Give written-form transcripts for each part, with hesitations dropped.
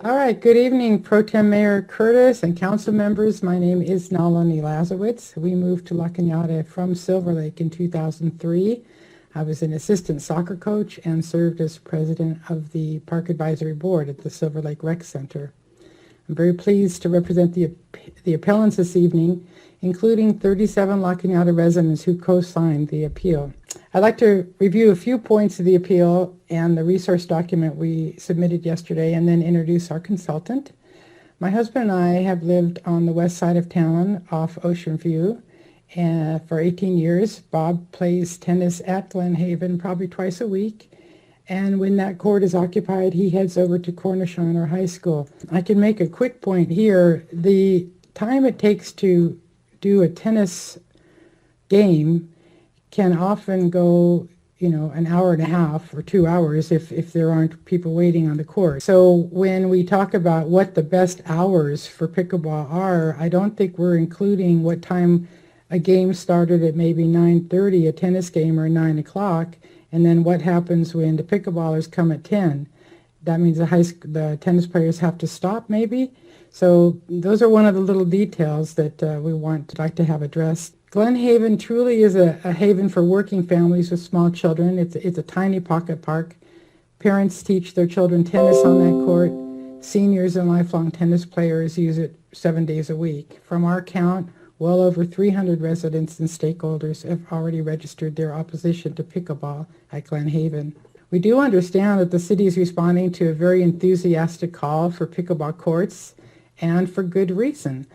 All right, good evening, Pro Tem Mayor Curtis and council members. My name is Nalini Lasiewicz. We moved to La Cañada from Silver Lake in 2003. I was an assistant soccer coach and served as president of the Park Advisory Board at the Silver Lake Rec Center. I'm very pleased to represent the appellants this evening, including 37 La Cañada residents who co-signed the appeal. I'd like to review a few points of the appeal and the resource document we submitted yesterday, and then introduce our consultant. My husband and I have lived on the west side of town off Ocean View for 18 years. Bob plays tennis at Glenhaven probably twice a week, and when that court is occupied, he heads over to Cornichon or high school. I can make a quick point here. The time it takes to do a tennis game can often go, an hour and a half or 2 hours if there aren't people waiting on the court. So when we talk about what the best hours for pickleball are, I don't think we're including what time a game started at maybe 9:30, a tennis game, or 9 o'clock, and then what happens when the pickleballers come at 10. That means the tennis players have to stop maybe. So those are one of the little details that we like to have addressed. Glenhaven truly is a haven for working families with small children. It's a tiny pocket park. Parents teach their children tennis on that court. Seniors and lifelong tennis players use it 7 days a week. From our count, well over 300 residents and stakeholders have already registered their opposition to pickleball at Glenhaven. We do understand that the city is responding to a very enthusiastic call for pickleball courts, and for good reason.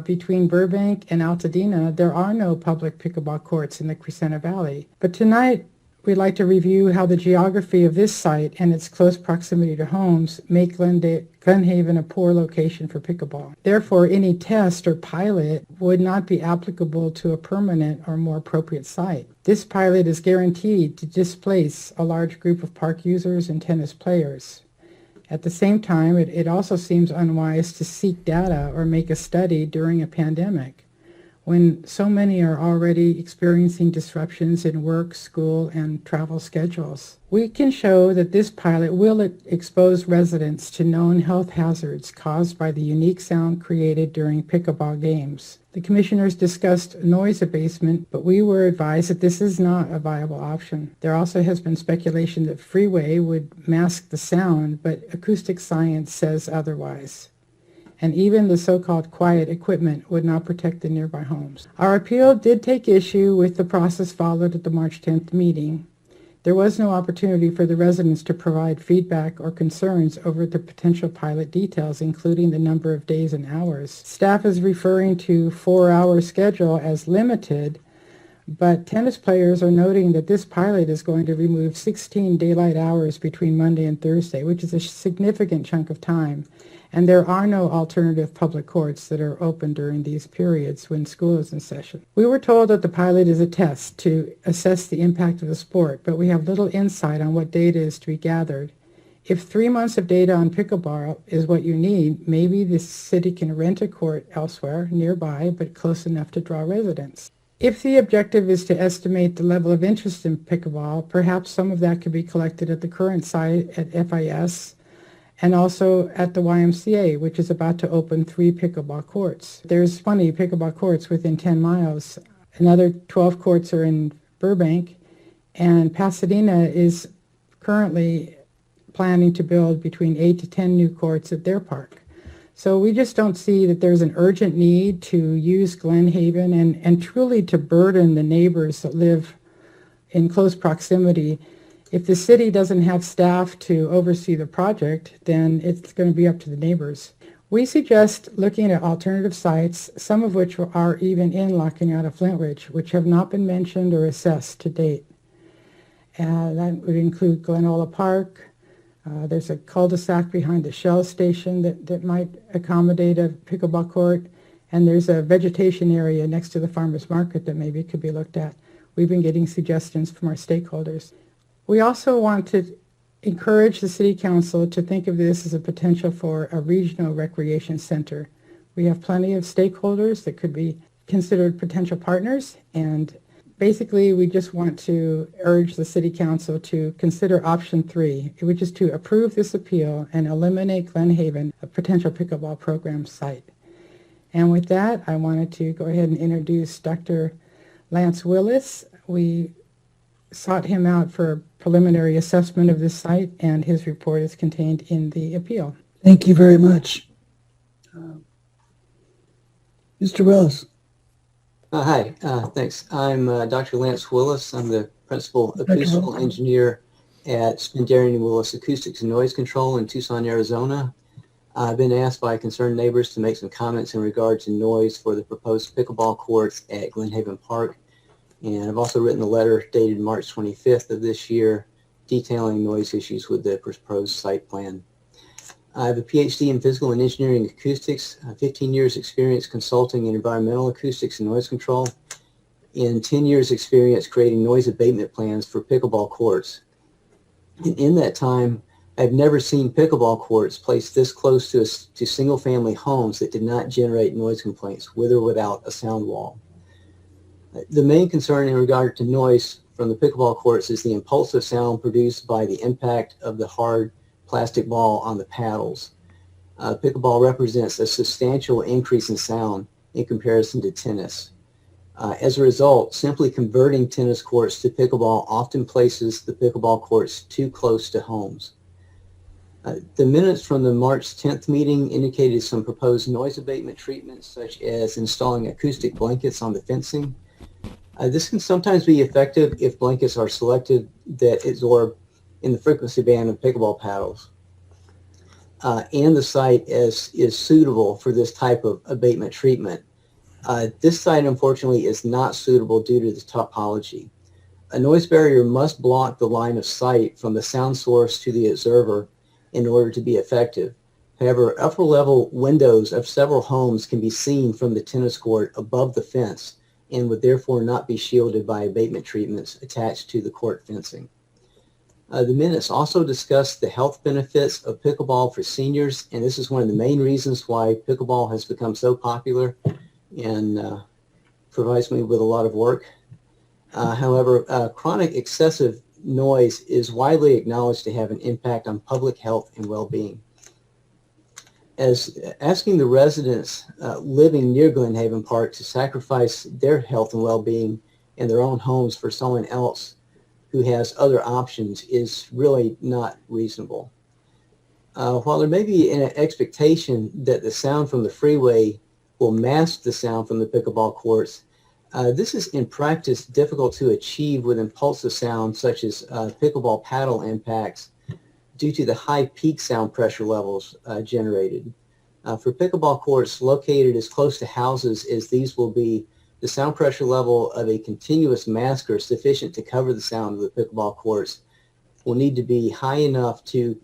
Between Burbank and Altadena, there are no public pickleball courts in the Crescenta Valley. But tonight, we'd like to review how the geography of this site and its close proximity to homes make Glenhaven a poor location for pickleball. Therefore, any test or pilot would not be applicable to a permanent or more appropriate site. This pilot is guaranteed to displace a large group of park users and tennis players. At the same time, it also seems unwise to seek data or make a study during a pandemic, when so many are already experiencing disruptions in work, school, and travel schedules. We can show that this pilot will expose residents to known health hazards caused by the unique sound created during pickleball games. The commissioners discussed noise abatement, but we were advised that this is not a viable option. There also has been speculation that freeway would mask the sound, but acoustic science says otherwise. And even the so-called quiet equipment would not protect the nearby homes. Our appeal did take issue with the process followed at the March 10th meeting. There was no opportunity for the residents to provide feedback or concerns over the potential pilot details, including the number of days and hours. Staff is referring to 4-hour schedule as limited, but tennis players are noting that this pilot is going to remove 16 daylight hours between Monday and Thursday, which is a significant chunk of time. And there are no alternative public courts that are open during these periods when school is in session. We were told that the pilot is a test to assess the impact of the sport, but we have little insight on what data is to be gathered. If 3 months of data on pickleball is what you need, maybe the city can rent a court elsewhere, nearby, but close enough to draw residents. If the objective is to estimate the level of interest in pickleball, perhaps some of that could be collected at the current site at FIS, and also at the YMCA, which is about to open 3 pickleball courts. There's 20 pickleball courts within 10 miles. Another 12 courts are in Burbank, and Pasadena is currently planning to build between 8 to 10 new courts at their park. So we just don't see that there's an urgent need to use Glenhaven and truly to burden the neighbors that live in close proximity. If the city doesn't have staff to oversee the project, then it's going to be up to the neighbors. We suggest looking at alternative sites, some of which are even in La Cañada Flintridge, which have not been mentioned or assessed to date. That would include Glenhaven Park. There's a cul-de-sac behind the Shell station that might accommodate a pickleball court, and there's a vegetation area next to the farmers market that maybe could be looked at. We've been getting suggestions from our stakeholders. We also want to encourage the City Council to think of this as a potential for a regional recreation center. We have plenty of stakeholders that could be considered potential partners, and basically, we just want to urge the City Council to consider option 3, which is to approve this appeal and eliminate Glenhaven, a potential pickleball program site. And with that, I wanted to go ahead and introduce Dr. Lance Willis. We sought him out for a preliminary assessment of this site, and his report is contained in the appeal. Thank you very much. Mr. Willis. Hi, thanks. I'm Dr. Lance Willis. I'm the principal acoustical engineer at Spindarian & Willis Acoustics and Noise Control in Tucson, Arizona. I've been asked by concerned neighbors to make some comments in regard to noise for the proposed pickleball courts at Glenhaven Park. And I've also written a letter dated March 25th of this year detailing noise issues with the proposed site plan. I have a PhD in physical and engineering acoustics, 15 years experience consulting in environmental acoustics and noise control, and 10 years experience creating noise abatement plans for pickleball courts. And in that time, I've never seen pickleball courts placed this close to single-family homes that did not generate noise complaints, with or without a sound wall. The main concern in regard to noise from the pickleball courts is the impulsive sound produced by the impact of the hard plastic ball on the paddles. Pickleball represents a substantial increase in sound in comparison to tennis. As a result, simply converting tennis courts to pickleball often places the pickleball courts too close to homes. The minutes from the March 10th meeting indicated some proposed noise abatement treatments, such as installing acoustic blankets on the fencing. This can sometimes be effective if blankets are selected that absorb in the frequency band of pickleball paddles, and the site is suitable for this type of abatement treatment. This site, unfortunately, is not suitable due to the topology. A noise barrier must block the line of sight from the sound source to the observer in order to be effective. However, upper level windows of several homes can be seen from the tennis court above the fence and would therefore not be shielded by abatement treatments attached to the court fencing. The minutes also discussed the health benefits of pickleball for seniors, and this is one of the main reasons why pickleball has become so popular and provides me with a lot of work. However, chronic excessive noise is widely acknowledged to have an impact on public health and well-being. As asking the residents living near Glenhaven Park to sacrifice their health and well-being in their own homes for someone else who has other options is really not reasonable. While there may be an expectation that the sound from the freeway will mask the sound from the pickleball courts, this is in practice difficult to achieve with impulsive sound such as pickleball paddle impacts due to the high peak sound pressure levels generated. For pickleball courts located as close to houses as these will be, the sound pressure level of a continuous masker sufficient to cover the sound of the pickleball courts will need to be high enough to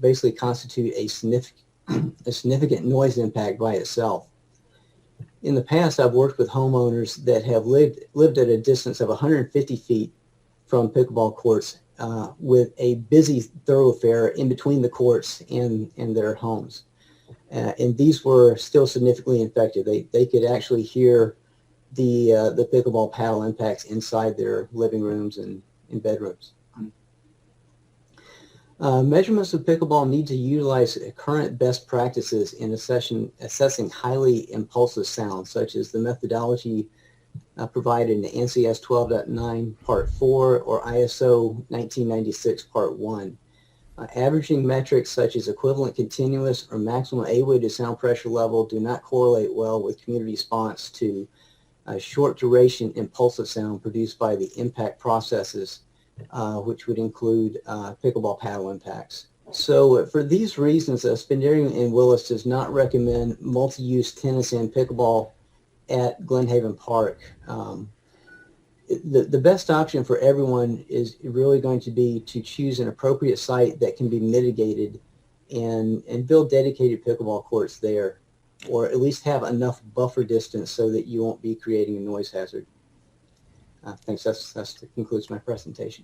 basically constitute a significant noise impact by itself. In the past, I've worked with homeowners that have lived at a distance of 150 feet from pickleball courts with a busy thoroughfare in between the courts and their homes. And these were still significantly infected. They could actually hear the pickleball paddle impacts inside their living rooms and in bedrooms. Measurements of pickleball need to utilize current best practices in assessing highly impulsive sounds, such as the methodology provided in the ANSI S12.9 Part 4 or ISO 1996 Part 1. Averaging metrics such as equivalent continuous or maximum A-weighted sound pressure level do not correlate well with community response to short duration impulsive sound produced by the impact processes, which would include pickleball paddle impacts. So for these reasons, Spindarian & Willis does not recommend multi-use tennis and pickleball at Glenhaven Park. The best option for everyone is really going to be to choose an appropriate site that can be mitigated and build dedicated pickleball courts there, or at least have enough buffer distance so that you won't be creating a noise hazard. Thanks. That concludes my presentation.